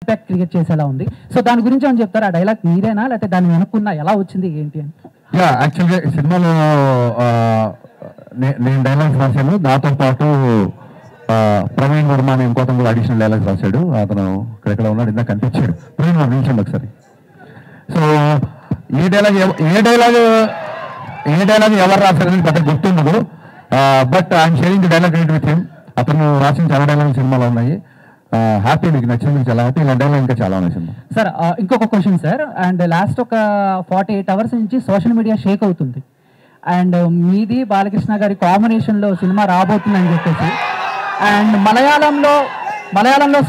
Impact create చేసేలా ఉంది. So దాని గురించి ఏమని చెప్తారు? ఆ డైలాగ్ మీరేనా, లేకపోతే దాన్ని వెనుక్కున్నా ఎలా వచ్చింది ఏంటి అని? యాక్చువల్గా ఈ సినిమాలో నేను డైలాగ్స్ రాశాను. నాతో పాటు ప్రవీణ్ వర్మ అని ఇంకొకరు కూడా అడిషనల్ డైలాగ్స్ రాశాడు. అతను ఇక్కడెక్కడ ఉన్నాడు, ఇందాక కనిపించాడు. ప్రవీణ్ వర్మ నిలిచండి ఒకసారి. సో ఏ డైలాగ్ ఎవరు రాశారని పెద్ద గుర్తుండదు. But I'm sharing the dialogue with him. అతను రాసిన చాలా డైలాగ్ సినిమాలో ఉన్నాయి. హ్యాపీ, మీకు నచ్చింది, మీకు చాలా హ్యాపీ. ఇలా డైలాగ్ ఇంకా చాలా ఉన్నాయి సినిమా. సార్ ఇంకొక క్వశ్చన్ సార్. అండ్ లాస్ట్ ఒక 48 hours నుంచి సోషల్ మీడియా షేక్ అవుతుంది. అండ్ మీది బాలకృష్ణ గారి కాంబినేషన్లో సినిమా రాబోతుందని చెప్పేసి, అండ్ మలయాళంలో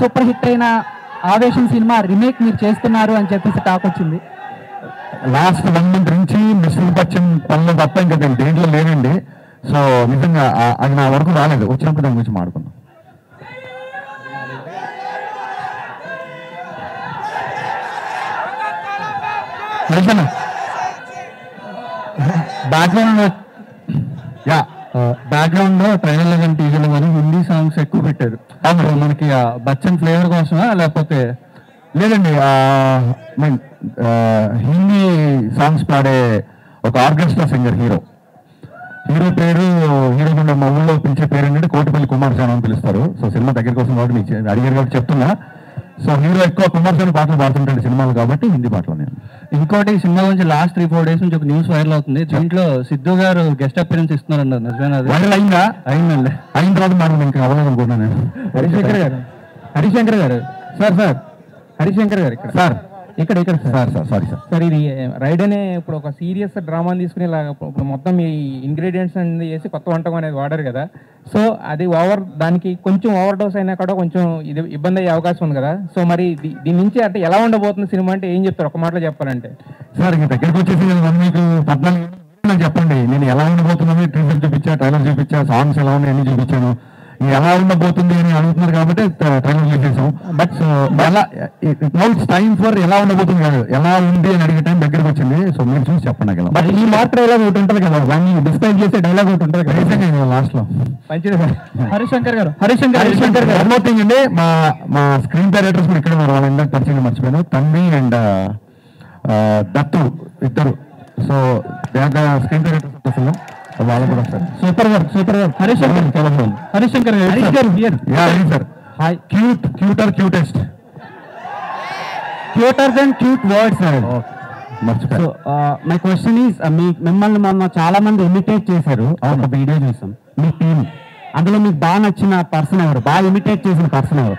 సూపర్ హిట్ అయిన ఆవేశం సినిమా రీమేక్ మీరు చేస్తున్నారు అని చెప్పేసి టాక్ వచ్చింది. లాస్ట్ 1 month నుంచి మిస్టర్ బచ్చన్ పనులు తప్ప ఇంకా నేను దేంట్లో లేనండి. సో నిజంగా అది నా వరకు రాలేదు. వచ్చినప్పుడు దాని గురించి మాట్లాడుకుందాం. బ్యాక్గ్రౌండ్ లో ట్రైలర్లో కానీ టీజర్లో కానీ హిందీ సాంగ్స్ ఎక్కువ పెట్టారు. అవును, మనకి బచ్చన్ ఫ్లేవర్ కోసమా లేకపోతే? లేదండి, హిందీ సాంగ్స్ పాడే ఒక ఆర్కెస్ట్రా సింగర్ హీరో పేరు హీరో మా ఊళ్ళో పిలిచే పేరు ఏంటంటే కోటిపల్లి కుమారస్వామి అని పిలుస్తారు. సో సినిమా దగ్గర కోసం కాబట్టి మీకు అడిగారు కాబట్టి చెప్తున్నా. సో హీరో ఎక్కువ కుమారస్వామి పాటలు పాడుతుంటాడు సినిమాలు కాబట్టి హిందీ పాటలు. నేను ఇంకోటి సినిమా నుంచి లాస్ట్ 3-4 days నుంచి ఒక న్యూస్ వైరల్ అవుతుంది. దీంట్లో సిద్ధు గారు గెస్ట్ అపియరెన్స్ ఇస్తున్నారన్నారు, నిజమేనా? వైరల్ అయిందా? అయిందండి. అయిన తర్వాత మనం ఇంకా అవ్వలేదు అనుకున్నాను నేను. హరిశంకర్ గారు సార్ హరిశంకర్ గారు ఇక్కడ సార్ సారీ సార్, ఇది రైడ్ అనే ఇప్పుడు ఒక సీరియస్ డ్రామాని తీసుకుని ఇలా ఇప్పుడు మొత్తం ఈ ఇంగ్రీడియంట్స్ అనేది వేసి కొత్త వంటకం అనేది వాడారు కదా. సో అది దానికి కొంచెం ఓవర్ డోస్ అయినా కూడా కొంచెం ఇది ఇబ్బంది అయ్యే అవకాశం ఉంది కదా. సో మరి దీని నుంచి అంటే ఎలా ఉండబోతుంది సినిమా అంటే ఏం చెప్తారు ఒక మాటలో చెప్పాలంటే? సార్ ఇంక దగ్గరికి వచ్చేసి మీకు 14 చెప్పండి. నేను ఎలా ఉండబోతున్నాను టీజర్ చూపించా, ట్రైలర్ చూపించా, సాంగ్స్ ఎలా ఉన్నాయి అన్ని చూపించాను. ఎలా ఉండబోతుంది అని అడుగుతున్నారు కాబట్టి ట్రైలర్ చేసేసాం. బట్ ఎలా ఇట్స్ టైం ఫర్ ఎలా ఉండబోతుంది కాదు, ఎలా ఉంది అని అడిగే టైం దగ్గరకు వచ్చింది. సో మీరు చూసి చెప్పండి. బట్ ఈ మార్క్ డైలాగ్ ఒకటి ఉంటుంది కదా, దాన్ని డిస్క్రైబ్ చేసే డైలాగ్ ఒకటి ఉంటుంది కదా లాస్ట్ లో. హరిశంకర్ గారు థింగ్ అండి, మా స్క్రీన్ డైరెక్టర్స్ కూడా ఇక్కడ ఉన్నారు. వాళ్ళ ఇందాక పరిచయం మర్చిపోయాను. తన్వి అండ్ దత్తు ఇద్దరు. So they are the screen directors of the film. వాళ్ళు కూడా సార్ సూపర్ గా Harishankar sir. Hi. Cuter than cute words sir. So my question is, మిమ్మల్ని మొన్న చాలా మంది ఇమిటేట్ చేశారు. ఒక వీడియో చూసాం మీ టీం. అందులో మీకు బాగా నచ్చిన పర్సన్ ఎవరు? బాగా ఇమిటేట్ చేసిన పర్సన్ ఎవరు?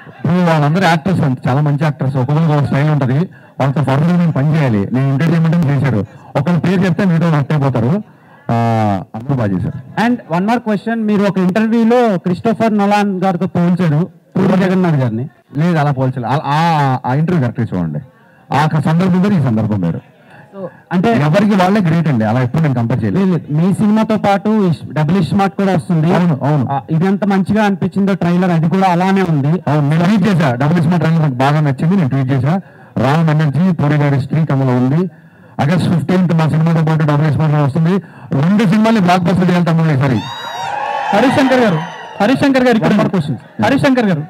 వాళ్ళందరూ యాక్టర్స్ అండి, చాలా మంచి యాక్టర్స్. ఒక్కొక్కరికి ఒక స్టైల్ ఉంటుంది. వాళ్ళతో ఫర్దర్ నేను పని చేయాలి. నేను ఎంటర్టైన్మెంట్ చేశారు. ఒకరి పేరు చెప్తే మీతో వర్క్ అయిపోతారు. అందరూ బాగా చేశారు. అండ్ వన్ మోర్ క్వశ్చన్, మీరు ఒక ఇంటర్వ్యూలో క్రిస్టోఫర్ నోలాన్ గారితో పోల్చారు పూరి జగన్నాథ్ గారిని. లేదు, అలా పోల్చాలి. ఆ ఇంటర్వ్యూ కరెక్ట్గా చూడండి. ఆ సందర్భం వేరు, ఈ సందర్భం వేరు. అంటే ఎవరికి వాళ్ళే గ్రేట్ అండి. అలా ఎప్పుడు నేను కంపేర్ చేయలేదు. మీ సినిమాతో పాటు డబుల్ స్మార్ట్ కూడా వస్తుంది. అవును. ఇది ఎంత మంచిగా అనిపించిందో ట్రైలర్, అది కూడా అలానే ఉంది. అవును, నేను ట్వీట్ చేశా. డబుల్ స్మార్ట్ ట్రైలర్ నాకు బాగా నచ్చింది. నేను ట్వీట్ చేశా. రామ్ ఎనర్జీ పూరి గారి స్ట్రీక్ అందులో ఉంది. August 15th మా సినిమాతో పాటు డబుల్ స్మార్ట్ వస్తుంది. 2 సినిమాలు బ్లాక్ బస్టర్ చేయాలి తమ్ముడు ఈసారి. హరిశంకర్ గారు ఇక్కడ వన్ మోర్ క్వశ్చన్. హరిశంకర్ గారు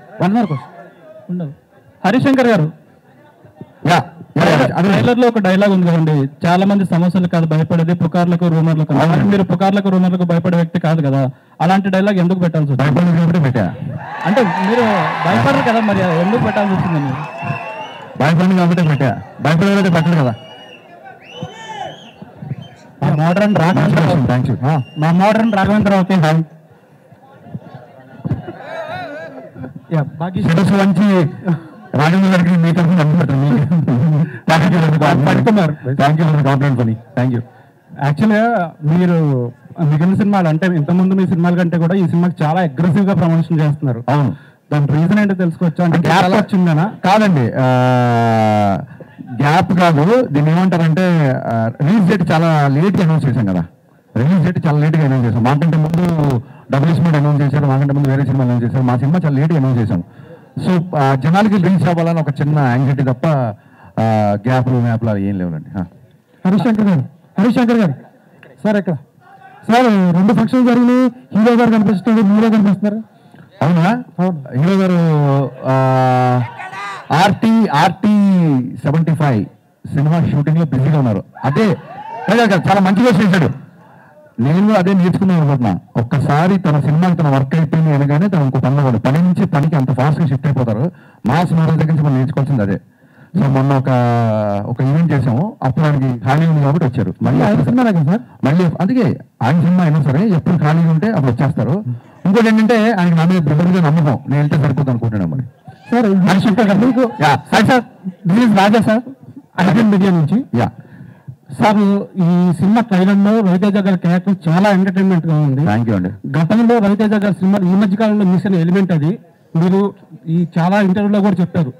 ట్రైలర్ లో ఒక డైలాగ్ ఉంది కదండి, చాలా మంది సమస్యలు కాదు భయపడేది పుకార్లకు రూమర్లకు. మీరు పుకార్లకు రూమర్లకు భయపడే వ్యక్తి కాదు కదా, అలాంటి డైలాగ్ ఎందుకు పెట్టాల్సి వచ్చింది? పెట్టా అంటే మీరు భయపడరు కదా, మరి ఎందుకు పెట్టాల్సి వచ్చిందని? భయపడింది కాబట్టి పెట్టా. భయపడే పెట్టదు కదా. మోడర్న్ రాఘవేంద్రరావుకి హాయ్. మంచి రాఘవేంద్ర గారికి మీ తరఫున కాంప్లైంట్ పని. Thank you. యాక్చువల్గా మీరు మిగిలిన సినిమాలు అంటే ఇంతకుముందు మీ సినిమాల కంటే కూడా ఈ సినిమాకి చాలా అగ్రెసివ్ గా ప్రమోషన్ చేస్తున్నారు. అవును, దాని రీజన్ ఏంటో తెలుసుకోవచ్చు. అంటే గ్యాప్ వచ్చిందనా? కాదండి, గ్యాప్ కాదు. దీన్ని ఏమంటారంటే రిలీజ్ డేట్ చాలా లేట్గా అనౌన్స్ చేశాం కదా. రిలీజ్ డేట్ చాలా లేట్గా అనౌన్స్ చేశాం. మాకంటే ముందు డబుల్ స్మార్ట్ అనౌన్స్ చేశారు, మాకంటే ముందు వేరే సినిమా అనౌన్స్ చేశారు. మా సినిమా చాలా లేట్గా అనౌన్స్ చేశాం. సో జనాలకి రీచ్ అవ్వాలని ఒక చిన్న యాంగ్జైటీ తప్ప గ్యాప్లు మ్యాప్లు ఏం లేవులండి. హరిశంకర్ గారు సార్ ఎక్కడ సార్ 2 ఫంక్షన్స్ జరిగినాయి. హీరో గారు కనిపిస్తున్నారు, హీరో కనిపిస్తున్నారు. అవునా? హీరో గారు RT75 సినిమా షూటింగ్ లో బిజీగా ఉన్నారు. అదే చాలా మంచిగా చేశాడు. నేను కూడా అదే నేర్చుకున్నాను అనుకుంటున్నా. ఒక్కసారి తన సినిమాకి తన వర్క్ అయిపోయింది అనగానే తను ఇంకో పనిలో పడు, పని నుంచి పనికి అంత ఫాస్ట్ గా షిఫ్ట్ అయిపోతారు. మాస్ మహారాజ్ దగ్గర నుంచి మనం నేర్చుకోవాల్సింది అదే. సో మొన్న ఒక ఈవెంట్ చేసాము, అప్పుడు ఆయనకి ఖాళీ ఉంది కాబట్టి వచ్చారు. మళ్ళీ సార్ మళ్ళీ అందుకే ఆయన సినిమా అయినా సరే ఎప్పుడు ఖాళీగా ఉంటే అప్పుడు వచ్చేస్తారు. ఇంకోటి ఏంటంటే ఆయనకి నా మీద బ్రదర్గా నమ్మకం, నేను వెళ్తే సరిపోతుంది అనుకుంటున్నాను. మరి సార్ మీకు sir this is Raja sir Arjun media నుంచి. సార్ ఈ సినిమా ట్రైలర్ లో రవితేజ గారి క్యారెక్టర్ చాలా ఎంటర్టైన్మెంట్ గా ఉంది. థ్యాంక్ యూ అండి. గతంలో రవితేజ గారి సినిమా ఈ మధ్య కాలంలో మిస్ అయిన ఎలిమెంట్ అది. మీరు ఈ చాలా ఇంటర్వ్యూలో కూడా చెప్పారు,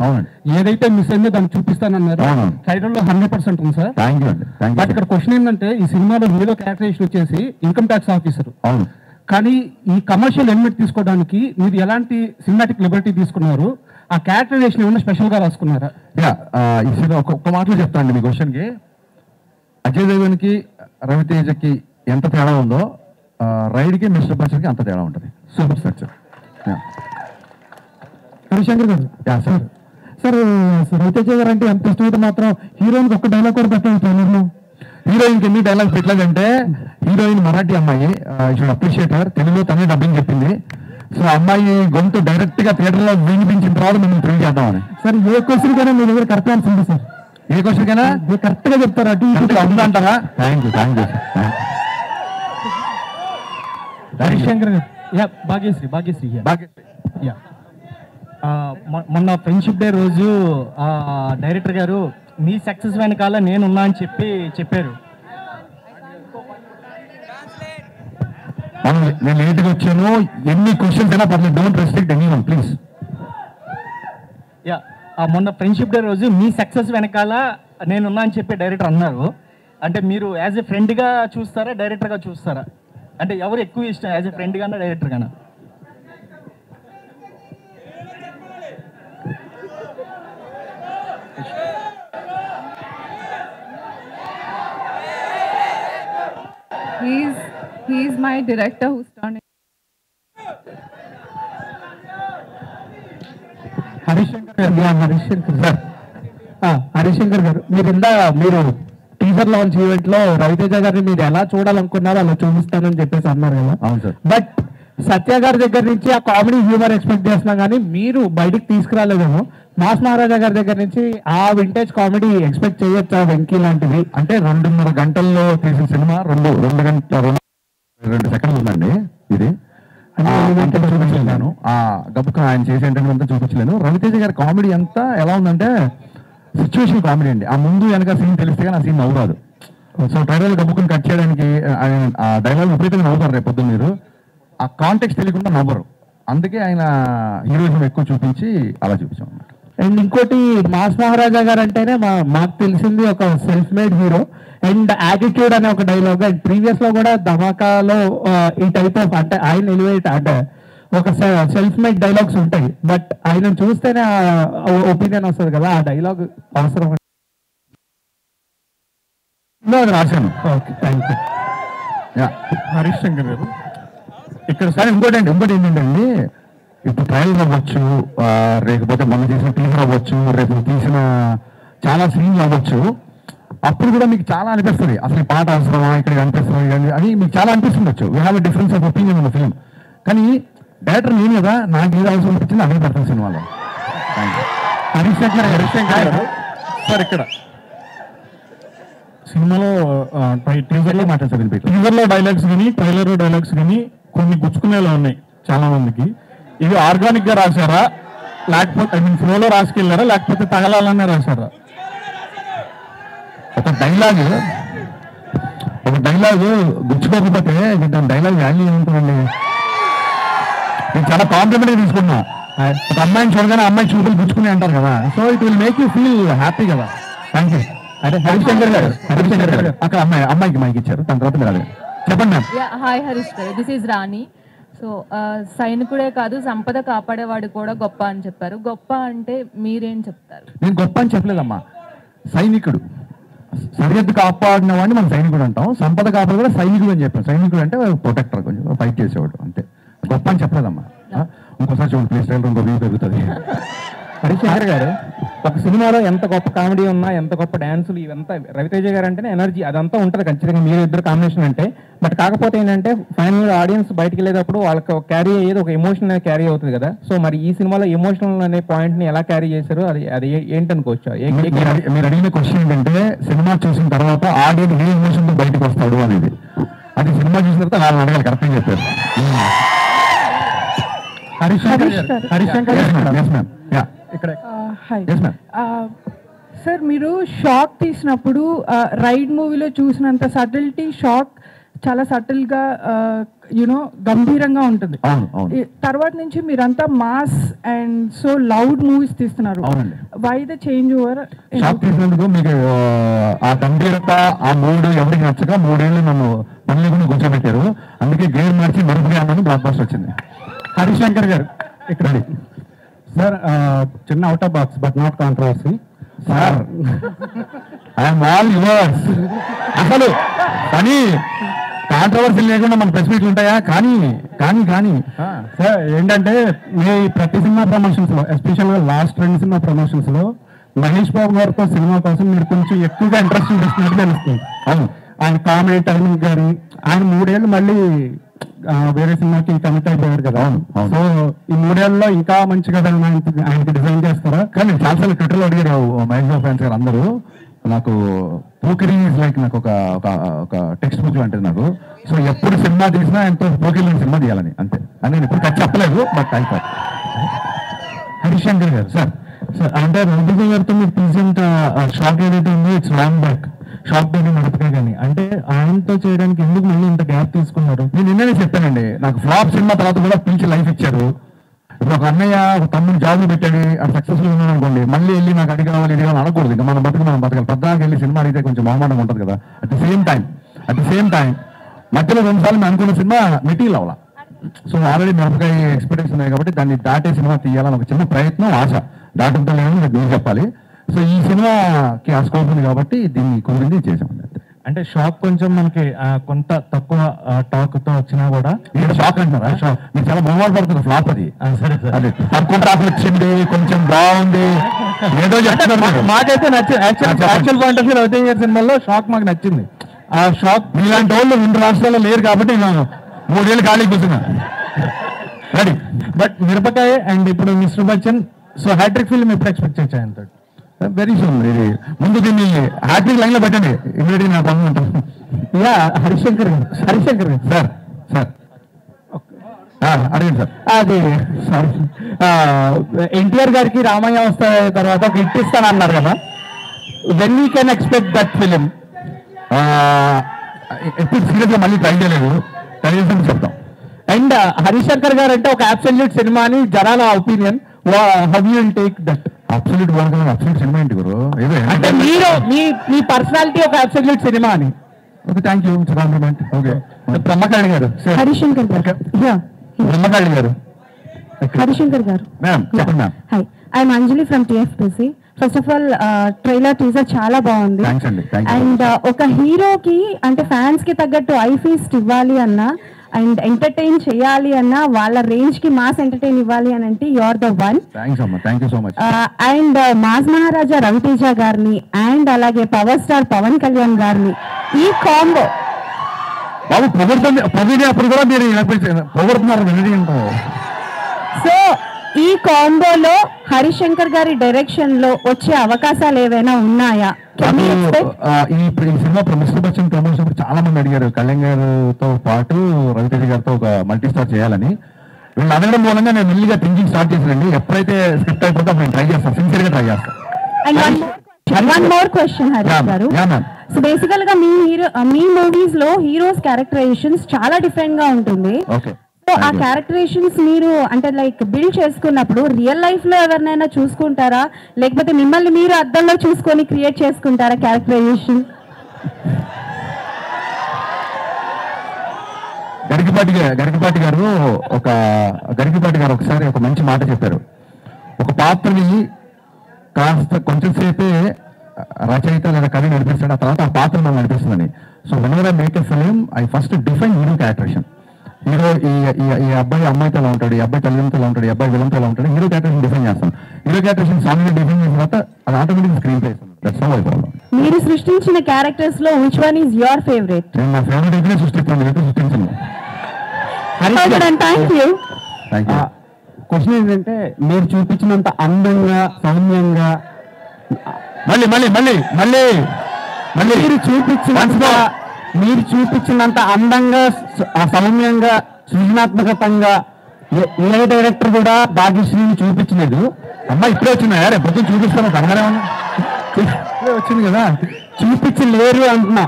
ఏదైతే మిస్ అయిందో దాన్ని చూపిస్తానన్నారు. ట్రైలర్ లో 100% ఉంది సార్. థ్యాంక్ యూ అండి. బట్ ఇక్కడ క్వశ్చన్ ఏంటంటే ఈ సినిమాలో హీరో క్యారెక్టరైజేషన్ వచ్చేసి ఇన్కమ్ ట్యాక్స్ ఆఫీసర్. అవును. కానీ ఈ కమర్షియల్ ఎలిమెంట్ తీసుకోవడానికి మీరు ఎలాంటి సినిమాటిక్ లిబర్టీ తీసుకున్నారు? ఆ క్యారెక్టరైజేషన్ ఏమైనా స్పెషల్ గా రాసుకున్నారా? ఈ సినిమా ఒక్క మాటలో చెప్తానండి మీ క్వశ్చన్ కి. అజయ్ దేవన్కి రవితేజకి ఎంత తేడా ఉందో రైడ్కి మిస్టర్ బచ్చన్కి అంత తేడా ఉంటుంది. Super sir. Harishankar garu sir sir Raviteja గారు అంటే ఎంత ఇష్టమైతే మాత్రం హీరోయిన్కి ఒక్క డైలాగ్ కూడా పెట్టాలి ట్రైలర్లో. హీరోయిన్కి ఎన్ని డైలాగ్స్ పెట్టలేదంటే, హీరోయిన్ మరాఠీ అమ్మాయి, షుడ్ అప్రిషియేటర్, తెలుగులో తనే డబ్బింగ్ చెప్పింది. సో అమ్మాయి గొంతు డైరెక్ట్ గా థియేటర్ లో వినిపించిన తర్వాత మేము ట్రై చేద్దామని. సార్ ఏ క్వశ్చన్ కైనా మీ దగ్గర కరెక్ట్ ఆన్సర్ ఉంది సార్. ఏ క్వశ్చన్ కైనా కరెక్ట్ గా చెప్తారా? ఉందంటారా? థ్యాంక్ యూ హరిశంకర్ గారు. భాగ్యశ్రీ మొన్న ఫ్రెండ్షిప్ డే రోజు డైరెక్టర్ గారు మీ సక్సెస్ వెనకాల నేనున్నా అని చెప్పారు. నేను లేట్గా వచ్చాను, ఎన్ని క్వశ్చన్స్ అయినా పర్లేదు, డోంట్ రెస్ట్రిక్ట్ ఎనీవన్ ప్లీజ్. మొన్న ఫ్రెండ్షిప్ డే రోజు మీ సక్సెస్ వెనకాల నేనున్నా అని చెప్పి డైరెక్టర్ అన్నారు. అంటే మీరు యాజ్ ఎ ఫ్రెండ్ గా చూస్తారా, డైరెక్టర్ గా చూస్తారా? అంటే ఎవరు ఎక్కువ ఇష్టం, as a friend Gaana director Gaana? He's my director who's turned. Harishankar గారు మీరు టీజర్ లాంచ్ ఈవెంట్ లో రవితేజ గారిని మీరు ఎలా చూడాలనుకున్నారో అలా చూపిస్తానని చెప్పేసి అన్నారు కదా. అవును సార్. బట్ సత్య గారి దగ్గర నుంచి ఆ కామెడీ హ్యూమర్ ఎక్స్పెక్ట్ చేస్తున్నా కానీ మీరు బయటికి తీసుకురాలేదేమో. మాస్ మహారాజా గారి దగ్గర నుంచి ఆ వింటేజ్ కామెడీ ఎక్స్పెక్ట్ చేయొచ్చా వెంకీ లాంటివి? అంటే 2.5 గంటల్లో తీసిన సినిమా 2 సెకండ్లు ఉందండి. ఇది చూపించలేను, ఆ గబుక ఆయన చేసే ఎంటర్టైన్మెంట్ అంతా చూపించలేను. రవితేజ గారి కామెడీ అంతా ఎలా ఉందంటే సిచ్యువేషన్ కామెడీ అండి. ఆ ముందు వెనక సీన్ తెలిస్తే కానీ ఆ సీన్ నవ్వు రాదు. సో ట్రైలర్ గబుకుని కట్ చేయడానికి ఆ డైలాగ్ విపరీతంగా నవ్వుతారు. రేపు పొద్దున్న మీరు ఆ కాంటెక్స్ట్ తెలియకుండా నవ్వరు. అందుకే ఆయన హీరోయిజం ఎక్కువ చూపించి అలా చూపించాం అన్నమాట. అండ్ ఇంకోటి మాస్ మహారాజా గారు అంటేనే మాకు తెలిసింది ఒక self made hero and attitude అనే ఒక డైలాగ్. అండ్ ప్రీవియస్ లో కూడా ధమాకాలో ఈ టైప్ ఆఫ్ అంటే ఆయన ఎలివేట్ అంటే ఒక సెల్ఫ్ మేడ్ డైలాగ్స్ ఉంటాయి. బట్ ఆయన చూస్తేనే ఒపీనియన్ వస్తుంది కదా, ఆ డైలాగ్ అవసరం రాశాను. Okay, thank you. హరిశంకర్ గారు ఇక్కడ సార్ ఇంకోటి ఏంటంటే ఇప్పుడు ట్రైలర్ అవ్వచ్చు, లేకపోతే మనం చేసిన టీజర్ అవ్వచ్చు, రేపు తీసిన చాలా సీన్లు అవ్వచ్చు. అప్పుడు కూడా మీకు చాలా అనిపిస్తుంది అసలు ఈ పాట అవసరమా, ఇక్కడ అనిపిస్తుంది అని మీకు చాలా అనిపిస్తుండొచ్చు. We have a difference of opinion ఉన్న ఫిల్మ్. కానీ డైరెక్టర్ నేను కదా, నాకు ఏది అవసరం అనిపించింది అదే పెడతాను సినిమాలో. హరిశంకర్ సార్ ఇక్కడ సినిమాలో టీజర్లో మాట్లాడతారు. టీజర్లో డైలాగ్స్ కానీ ట్రైలర్ డైలాగ్స్ కానీ కొన్ని గుచ్చుకునేలా ఉన్నాయి చాలా మందికి. ఇది ఆర్గానిక్ గా రాశారా, లేకపోతే ఫ్లోలో రాసుకెళ్ళారా, లేకపోతే తగలాలనే రాశారా? ఒక డైలాగ్ గుచ్చుకోకపోతే దాని డైలాగ్ వాల్యూ ఏముంటుందండి? నేను చాలా కాంప్లిమెంట్ గా తీసుకున్నా. ఒక అమ్మాయిని చూడగానే అమ్మాయి చూపులు గుచ్చుకుని అంటారు కదా. So it will make you feel happy కదా. Thank you. అదే హరిశంకర్ గారు అక్కడ అమ్మాయికి మైక్ ఇచ్చారు, దాని తర్వాత మీరు అదే చెప్పండి మ్యామ్. హాయ్ హరీష్ గారు, దిస్ ఈజ్ రాణి. సో సైనికుడే కాదు సంపద కాపాడేవాడు కూడా గొప్ప అని చెప్పారు. గొప్ప అంటే మీరేం చెప్తారు? నేను గొప్ప అని చెప్పలేదమ్మా. సైనికుడు, సరిహద్దు కాపాడిన వాడిని మనం సైనికుడు అంటాం. సంపద కాపాడు కూడా సైనికుడు అని చెప్పాం. సైనికుడు అంటే ప్రొటెక్టర్, కొంచెం ఫైట్ చేసేవాడు అంతే. గొప్ప అని చెప్పలేదమ్మా. ఇంకోసారి చూడండి ప్లీజ్, ఇంకో వ్యూ పెరుగుతుంది. హరిశంకర్ గారు ఒక సినిమాలో ఎంత గొప్ప కామెడీ ఉన్నా, ఎంత గొప్ప డాన్సులు, ఇవంతా రవితేజ గారు అంటేనే ఎనర్జీ అదంతా ఉంటుంది ఖచ్చితంగా మీరు ఇద్దరు కాంబినేషన్ అంటే. బట్ కాకపోతే ఏంటంటే ఫైనల్ ఆడియన్స్ బయటకు వెళ్ళేటప్పుడు వాళ్ళకి క్యారీ అయ్యేది ఒక ఎమోషన్ అనేది క్యారీ అవుతుంది కదా. సో మరి ఈ సినిమాలో ఎమోషనల్ అనే పాయింట్ ని ఎలా క్యారీ చేశారు, అది ఏంటనుకోవచ్చు? మీరు అడిగిన క్వశ్చన్ ఏంటంటే సినిమా చూసిన తర్వాత ఆడియన్స్ ఏ ఎమోషన్ తో బయటకు వస్తాడు అనేది. అది సినిమా చూసిన తర్వాత వాళ్ళని అడగాలి, కరెక్ట్గా చెప్పారు. సార్ మీరు షాక్ తీసినప్పుడు రైడ్ మూవీలో చూసినంత సటిల్టీ షాక్ చాలా సటిల్ గా యునో గంభీరంగా ఉంటుంది. తర్వాత నుంచి మీరంతా mass and so loud movies తీస్తున్నారు. Why the change over? Shock తీసినందుకు మీకు ఆ గంభీరత, ఆ మూడు ఎవరికి నచ్చక 3 ఏళ్ళు నన్ను పనులు కూడా కూర్చోబెట్టారు. అందుకే గేర్ మార్చి మరుపుగా అన్నది బ్లాక్ బస్టర్ వచ్చింది. హరిశంకర్ గారు ఇక్కడ సార్, చిన్న out of box but not controversy sir. I'm all yours. అసలు కానీ కాంట్రవర్సీ లేకుండా మన ప్రెస్ మీట్లు ఉంటాయా? కానీ కానీ కానీ సార్ ఏంటంటే మీ ప్రతి సినిమా ప్రమోషన్స్ లో, ఎస్పెషల్ గా లాస్ట్ 2 సినిమా ప్రమోషన్స్ లో మహేష్ బాబు గారితో సినిమా కోసం మీరు కొంచెం ఎక్కువగా ఇంట్రెస్ట్ చూపిస్తున్నట్టు తెలుస్తుంది. అవును, ఆయన కామెడీ టైమింగ్ కానీ, ఆయన 3 ఏళ్ళు మళ్ళీ వేరే సినిమాకి కమిట్ అయిపోయారు కదా. సో ఈ 3 ఏళ్ళలో ఇంకా మంచి కథ ఆయనకి డిజైన్ చేస్తారా? కానీ చాలాసార్లు ట్విట్టర్లో అడిగారు మహేష్ బాబు ఫ్యాన్స్ గారు అందరూ. నాకు పోకిరీ లైక్ నాకు ఒక టెక్స్ట్ బుక్ లాంటిది నాకు. సో ఎప్పుడు సినిమా తీసినా ఎంతో పోకిరీ సినిమా తీయాలని, అంతే. అని నేను ఇప్పుడు చెప్పలేదు, బట్ అయిపోయి. హరిశంకర్ గారు సార్, అంటే రవితేజ గారితో మీరు ప్రెసెంట్ షాక్ ఏదైతే ఉందో it's long back, shock baby నడపకే కానీ, అంటే ఆయనతో చేయడానికి ఎందుకు మళ్ళీ ఇంత గ్యాప్ తీసుకున్నారు? నేను నిన్ననే చెప్పానండి, నాకు ఫ్లాప్ సినిమా తర్వాత కూడా పిలిచి లైఫ్ ఇచ్చారు. ఇప్పుడు ఒక అన్నయ్య ఒక తమ్ముడు జాబ్ పెట్టాడు, అది సక్సెస్ఫుల్ ఉన్నాను అనుకోండి, మళ్ళీ వెళ్ళి నాకు అది కావాలి ఇది కావాలి అనకూడదు. ఇంకా మనం బతకాలి. పద్దాకి వెళ్ళి సినిమా అడిగితే కొంచెం మొహమాటంగా ఉంటుంది కదా. అట్ ది సేమ్ టైం మధ్యలో 2 సార్లు మేము అనుకున్న సినిమా మెటీరియల్ అవ్వాల. సో ఆల్రెడీ మిరపకాయ ఎక్స్పెక్టేషన్ ఉన్నాయి కాబట్టి దాన్ని దాటే సినిమా తీయాలని ఒక చిన్న ప్రయత్నం, ఆశ. దాటుతో లేదని మీరు చెప్పాలి. సో ఈ సినిమాకి ఆ స్కోప్ ఉంది కాబట్టి దీన్ని కుదిరింది చేసాం. అంటే షాక్ కొంచెం మనకి కొంత తక్కువ టాక్ తో వచ్చినా కూడా షాక్ అంటున్నారా? షాక్ మీకు చాలా మొహమాట పడుతుంది. ఫ్లాప్ అది. సరే సార్, అది తక్కువ టాక్ వచ్చింది, కొంచెం బాగుంది, ఏదో చెప్తున్నారు. మాకైతే నచ్చింది. Actual point of view Ravi Teja గారి సినిమాలో షాక్ మాకు నచ్చింది. ఆ షాక్ మీలాంటి వాళ్ళు 2 రాష్ట్రాల్లో లేరు కాబట్టి నేను 3 ఏళ్ళు ఖాళీ కూర్చున్నా. రెడీ. బట్ మిరపకాయ అండ్ ఇప్పుడు mister Bachchan, so hat trick film ఎప్పుడు ఎక్స్పెక్ట్ చేయొచ్చు ఆయనతో? Very soon. ఇది ముందు దీన్ని హ్యాట్రిక్ లైన్ లో పెట్టండి, ఇమీడియట్ నా పనులు ఉంటాను. యా హరిశంకర్ గారు సార్ అడగండి సార్. అది సారీ, ఎన్టీఆర్ గారికి రామయ్య వస్తే తర్వాత ఒక హిట్ ఇస్తానన్నారు కదా, when we can expect that film? ఎప్పుడు సీరియస్ గా మళ్ళీ ట్రై చేయలేదు, ట్రై చేసి చెప్తాం. అండ్ హరిశంకర్ గారు అంటే ఒక అబ్సల్యూట్ సినిమా అని జనాల opinion, how you will take that? Absolute absolute cinema ఏంటి గురు? అంటే మీరు మీ పర్సనాలిటీ ఒక అబ్సల్యూట్ సినిమా అని. Okay, thank you, compliment. Okay, Brahmakali garu. Harishankar garu. Brahmakali garu. Harishankar garu. Ma'am చెప్పండి. Ma'am hi, I'm Anjali from TFPC. First of all trailer teaser చాలా బాగుంది. అండ్ ఒక హీరోకి అంటే ఫ్యాన్స్ కి తగ్గట్టు ఐ ఫీస్ట్ ఇవ్వాలి అన్నా అండ్ ఎంటర్టైన్ చేయాలి అన్నా, వాళ్ళ రేంజ్ కి మాస్ ఎంటర్టైన్ ఇవ్వాలి అని అంటే you are the one. Thank you so much. And mass Maharaja Raviteja గారిని అండ్ అలాగే పవర్ స్టార్ పవన్ కళ్యాణ్ గారిని ఈ కాంబో బాబు పొగిడి అప్పుడు కూడా మీరు పొగుడుతున్నారు. సో ఈ కాంబోలో హరిశంకర్ గారి డైరెక్షన్ లో వచ్చే అవకాశాలు ఏవైనా ఉన్నాయా? ఈ సినిమా మిస్టర్ బచ్చన్ ప్రమోషన్ చాలా మంది అడిగారు, కళ్యాణ్ గారితో పాటు రవితేజ గారితో ఒక మల్టీ స్టార్ చేయాలని. వీళ్ళు అడగడం మూలంగా నేను మెల్లిగా థింకింగ్ స్టార్ట్ చేశానండి. ఎప్పుడైతే స్క్రిప్ట్ అయిపోతే నేను ట్రై చేస్తాను, సిన్సియర్ గా ట్రై చేస్తాను. వన్ మోర్ క్వశ్చన్ హరీష్ గారు. సో బేసికల్ గా మీ మూవీస్ లో హీరోస్ క్యారెక్టరైజేషన్స్ చాలా డిఫరెంట్ గా ఉంటుంది. సో ఆ క్యారెక్టరైజేషన్స్ మీరు అంటే లైక్ బిల్డ్ చేసుకున్నప్పుడు రియల్ లైఫ్ లో ఎవరినైనా చూసుకుంటారా, లేకపోతే మిమ్మల్ని మీరు అద్దంలో చూసుకొని క్రియేట్ చేసుకుంటారా క్యారెక్టరైజేషన్? గరికపాటి గారు ఒకసారి ఒక మంచి మాట చెప్పారు. ఒక పాత్రని కాస్త కొంచెం సేపే రచయిత లేదా కవి నడిపిస్తాడు, ఆ తర్వాత ఆ పాత్ర మనం నడిపిస్తుందని. So whenever I make a film I first define hero characterisation. Hero ఈ అబ్బాయి అమ్మాయితో ఎలా ఉంటాడు, ఈ అబ్బాయి తల్లిదండ్రులతో ఎలా ఉంటాడు, ఈ అబ్బాయి విలంతో ఎలా ఉంటాడు, హీరో క్యారెక్టర్స్ డిఫైన్ చేస్తాను. హీరో క్యారెక్టర్స్ సాంగ్ డిఫైన్ చేసిన తర్వాత అది ఆటోమేటిక్ స్క్రీన్ ప్లే ఇస్తాను. That's how I follow. మీరు సృష్టించిన క్యారెక్టర్స్ లో which one is your favourite? నేను నా ఫేవరెట్ అయితే సృష్టిస్తాను, అయితే సృష్టించాను. Thank you. క్వశ్చన్ ఏంటంటే మీరు చూపించినంత అందంగా సౌమ్యంగా మళ్ళీ మళ్ళీ మళ్ళీ మళ్ళీ మళ్ళీ మీరు చూపించినంత అందంగా సౌమ్యంగా సృజనాత్మకంగా ఏ డైరెక్టర్ కూడా భాగ్యశ్రీని చూపించలేదు. అమ్మ ఇప్పుడే వచ్చిందా రేపు పొద్దున చూపిస్తాను కనగానే ఉన్నా వచ్చింది కదా. చూపించలేరు అంటున్నా.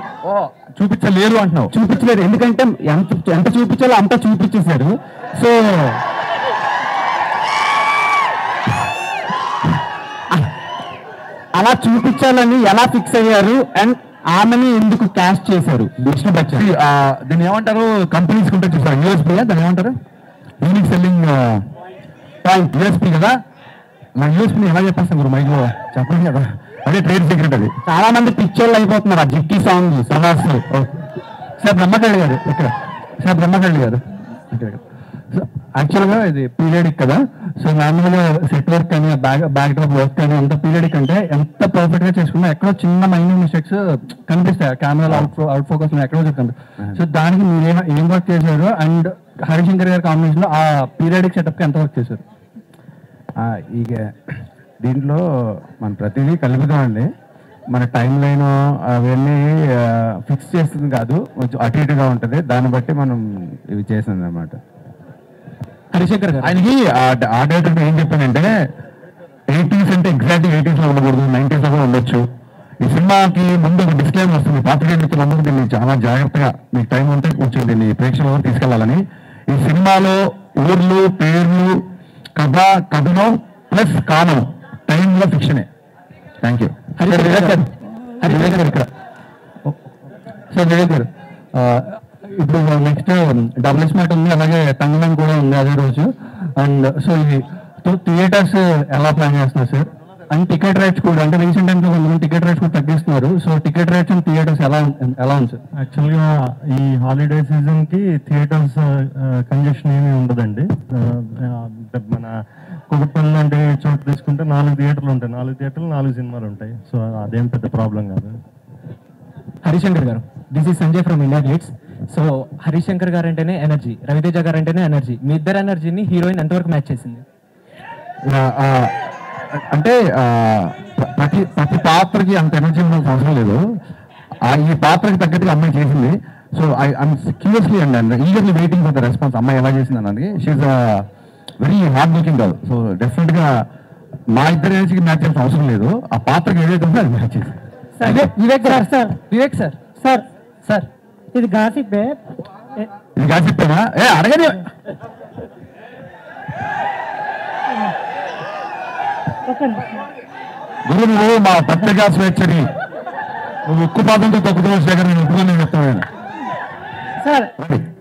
చూపించలేరు అంటున్నావు? చూపించలేరు ఎందుకంటే ఎంత చూపించాలో అంత చూపించేశారు. సో అలా చూపించాలని ఎలా ఫిక్స్ అయ్యారు అండ్ ఆమెని ఎందుకు క్యాస్ట్ చేశారు? విష్ణు బచ్చన్ దీన్ని ఏమంటారు, కంపెనీస్ ఉంటే చూసారు యూఎస్పీ, దాన్ని ఏమంటారు, యూనిక్ సెల్లింగ్ పాయింట్, యూఎస్పీ కదా. నా యూఎస్పీని ఎలా చెప్పేస్తాను మీరు మైక్ లో చెప్పండి కదా, అదే ట్రేడ్ సీక్రెట్. అది చాలా మంది పిక్చర్లు అయిపోతున్నారు ఆ జిక్కి సాంగ్ సలాస్. సార్ బ్రహ్మకళ్ళి గారు ఇక్కడ, సార్ బ్రహ్మకళ్ళి గారు ఇక్కడ. యాక్చువల్గా ఇది పీరియడిక్ కదా. సో నార్మల్గా సెట్ వర్క్ కానీ బ్యాక్ డ్రాప్ వర్క్ కానీ అంత పీరియడిక్ అంటే ఎంత పర్ఫెక్ట్ గా చేసుకున్నా ఎక్కడో చిన్న మైనర్ మిస్టేక్స్ కనిపిస్తాయి కెమెరాలో అవుట్ ఫోకస్ ఎక్కడో చెప్తుంది. సో దానికి మీరు ఏం వర్క్ చేశారు అండ్ హరిశంకర్ గారి కాంబినేషన్ లో ఆ పీరియడిక్ సెటప్ కి ఎంత వర్క్ చేశారు? ఇక దీంట్లో మన ప్రతిదీ కలుపుతామండి. మన టైం లైన్ అవన్నీ ఫిక్స్ చేస్తుంది కాదు, కొంచెం అటు ఇటుగా ఉంటుంది. దాన్ని బట్టి మనం ఇవి చేసింది అన్నమాట. హరిశంకర్ గారు ఆయనకి ఆ డైరెక్టర్ ఏం చెప్పానంటే 80s అంటే ఎగ్జాక్ట్ 80s లో ఉండకూడదు, 90s లో కూడా ఉండొచ్చు. ఈ సినిమాకి ముందు ఒక డిస్క్లైమర్ వస్తుంది, పాత్రికేయ మిత్రులందరూ దీన్ని చాలా జాగ్రత్తగా మీకు టైం ఉంటే కొంచెం దీన్ని ప్రేక్షకులకు తీసుకెళ్లాలని. ఈ సినిమాలో ఊర్లు, పేర్లు, కథనం ప్లస్ కాలం టైంలో ఫిక్షనే. Thank you. హరిశంకర్ గారు ఇక్కడ. సార్ వివేక్ గారు, ఇప్పుడు నెక్స్ట్ డబుల్ స్మార్ట్ ఉంది, అలాగే తంగనం కూడా ఉంది అదే రోజు. అండ్ సో ఈ థియేటర్స్ ఎలా ప్లాన్ చేస్తున్నారు సార్? అండ్ టికెట్ రేట్స్ కూడా, అంటే రీసెంట్ టైమ్స్ లో కొంతమంది టికెట్ రేట్స్ కూడా తగ్గిస్తున్నారు. So ticket rates and theatres ఎలా ఉంది సార్? యాక్చువల్గా ఈ హాలిడే సీజన్ కి థియేటర్స్ కంజెషన్ ఏమీ ఉండదండి. మన కుకట్పల్లి లాంటి చోట తీసుకుంటే 4 థియేటర్లు ఉంటాయి, 4 థియేటర్లు 4 సినిమాలు ఉంటాయి. సో అదేం పెద్ద ప్రాబ్లం కాదు. హరిశంకర్ గారు, this is Sanjay from India gates. So Harishankar గారు అంటేనే ఎనర్జీ, రవితేజ గారు అంటేనే ఎనర్జీ. మీ ఇద్దరు ఎనర్జీని హీరోయిన్ ఎంతవరకు మ్యాచ్ చేసింది? అంటే ప్రతి పాత్రకి అంత ఎనర్జీ ఉండాల్సిన అవసరం లేదు. ఈ పాత్రకి తగ్గట్టుగా అమ్మాయి చేసింది. So I'm curiously and eagerly waiting for the response. అమ్మాయి ఎలా చేసింది అన్నది. She's very hard working girl. So definite గా మా ఇద్దరు ఎనర్జీకి మ్యాచ్ చేయాల్సిన అవసరం లేదు. ఆ పాత్రకి ఏదైతే ఉందో అది మ్యాచ్ చేసింది. Vivek sir, sir Vivek sir, sir sir ఇది గాసిప్పే, ఇది గాసిప్పేనా? అడగని గురు, నువ్వు మా పత్రికా స్వేచ్ఛని నువ్వు ఉక్కు పాదంతో తొక్కుతూ దగ్గర నేను ఒప్పుకొని చెప్తాను. సార్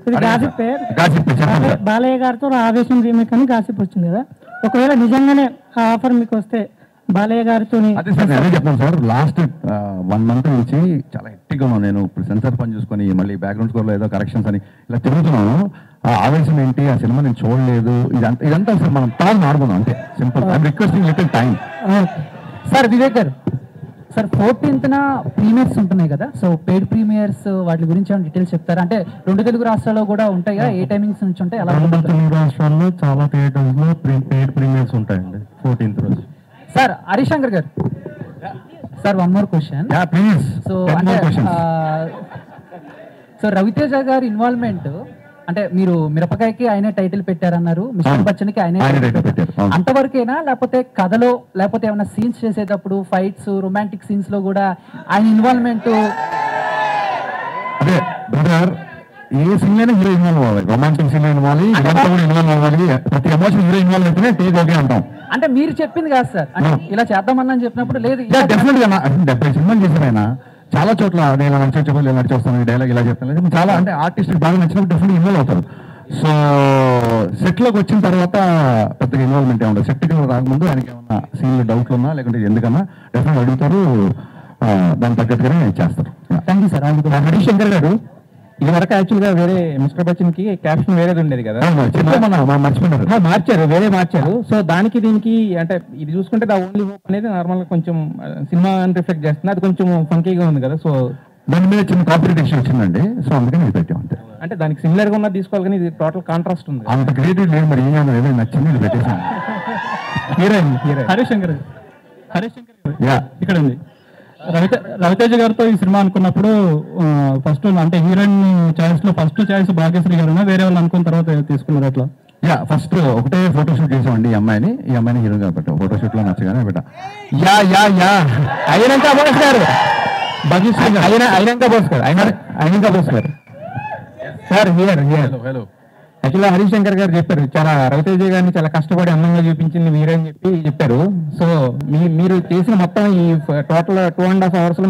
ఇది గాసిప్పే. గాసిప్పే చెప్పండి. బాలయ్య గారితో ఆవేశం రీమేక్ అని గాసిప్ వచ్చింది కదా, ఒకవేళ నిజంగానే ఆ ఆఫర్ మీకు వస్తే బాలయ్య గారితో? అదే సార్, నేను చెప్తాను సార్. లాస్ట్ 1 month నుంచి చాలా హెక్టిక్గా ఉన్నాను. నేను ఇప్పుడు సెన్సార్ పని చూసుకొని మళ్ళీ బ్యాక్గ్రౌండ్ స్కోర్లో ఏదో కరెక్షన్స్ అని ఇలా తిరుగుతున్నాను. ఆ ఆవేశం ఏంటి, ఆ సినిమా నేను చూడలేదు, ఇదంతా సార్ మనం టాన్ ఆడుకుందాం అంతే, simple. I'm requesting little time. Sir Vivek గారు, సార్ 14th ప్రీమియర్స్ ఉంటున్నాయి కదా, సో పెయిడ్ ప్రీమియర్స్ వాటి గురించి ఏమైనా డీటెయిల్స్ చెప్తారా? అంటే 2 తెలుగు రాష్ట్రాల్లో కూడా ఉంటాయి కదా, ఏ టైమింగ్స్ నుంచి ఉంటాయి? అలా 2 తెలుగు రాష్ట్రాల్లో చాలా థియేటర్స్ లో పెయిడ్ ప్రీమియర్స్ ఉంటాయండి 14th రోజు. Sir Harishankar garu, sir one more question please. So Ravi Teja గారి ఇన్వాల్వ్మెంట్ అంటే మీరు మిరపకాయకి ఆయనే టైటిల్ పెట్టారన్నారు, మిస్టర్ బచ్చన్కి ఆయనే టైటిల్ పెట్టారు, అంతవరకేనా? లేకపోతే కథలో, లేకపోతే ఏమైనా సీన్స్ చేసేటప్పుడు ఫైట్స్, రొమాంటిక్ సీన్స్ లో కూడా ఆయన ఇన్వాల్వ్మెంట్? అదే బ్రదర్, ఏ సీన్ అయినా హీరో ఇన్వాల్వ్ అవ్వాలి, రొమాంటిక్ సీన్ ఇన్వాల్వ్, ఇదంతా కూడా ఇన్వాల్వ్ అవ్వాలి. ప్రతి ఎమోషన్ హీరో ఇన్వాల్వ్ అయితేనే టేక్ ఓకే అంటాం. అంటే మీరు చెప్పింది కాదు సార్, అంటే ఇలా చేద్దామని చెప్పినప్పుడు లేదు. డెఫినెట్ గా 70 సినిమాలు చేశారు ఆయన. చాలా చోట్ల నేను నడిచే చెప్పాలి, ఇలా నడిచొస్తాను, డైలాగ్ ఇలా చెప్తాను, చాలా అంటే ఆర్టిస్ట్ బాగా నచ్చినప్పుడు డెఫినెట్ ఇన్వాల్వ్ అవుతారు. సో సెట్ లోకి వచ్చిన తర్వాత పెద్దగా ఇన్వాల్వ్మెంట్ ఏమి ఉండదు. సెట్కి రాకముందు ఆయనకి ఏమన్నా సీన్లు డౌట్లు ఉన్నా లేకుంటే ఎందుకన్నా డెఫినెట్ అడుగుతారు, దాని తగ్గట్టుగానే చేస్తారు. Thank you sir. హరిశంకర్ గారు, ఇది వరకు యాక్చువల్గా వేరే మిస్టర్ బచ్చన్ కి క్యాప్షన్ వేరేది ఉండేది కదా, మార్చారు, వేరే మార్చారు. సో దానికి దీనికి అంటే ఇది చూసుకుంటే ద ఓన్లీ హోప్ అనేది నార్మల్ గా కొంచెం సినిమా రిఫ్లెక్ట్ చేస్తుంది, అది కొంచెం ఫంకీగా ఉంది కదా. సో దాని మీద చిన్న కాంపిటీషన్ వచ్చిందండి, సో అందుకని ఇది పెట్టాం అంతే. అంటే దానికి సిమిలర్ గా ఉన్నది తీసుకోవాలి, కానీ ఇది టోటల్ కాంట్రాస్ట్ ఉంది. అంత క్రియేటివ్ లేదు మరి, ఏమైనా నచ్చింది ఇది పెట్టేసాను. హీరోయిన్ హరిశంకర్ ఇక్కడ ఉంది. రవితేజ గారితో ఈ సినిమా అనుకున్నప్పుడు ఫస్ట్ అంటే హీరోయిన్ చాయిస్ లో ఫస్ట్ చాయిస్ భాగ్యశ్రీ గారు వేరే వాళ్ళు అనుకున్న తర్వాత తీసుకున్నారు అట్లా? ఫస్ట్ ఒకటే ఫోటోషూట్ చేసామండి ఈ అమ్మాయిని హీరోయిన్ గా పెట్టాం. ఫోటోషూట్ లో నచ్చగానే పెట్టా. అయినాక బోస్ గారు అయినాక బోస్ గారు సార్ హియర్ హలో. యాక్చువల్గా హరిశంకర్ గారు చెప్పారు, చాలా రవితేజ గారిని చాలా కష్టపడి అందంగా చూపించింది మీరే అని చెప్పి చెప్పారు. సో మీరు చేసిన మొత్తం ఈ టోటల్ 2.5 hours లో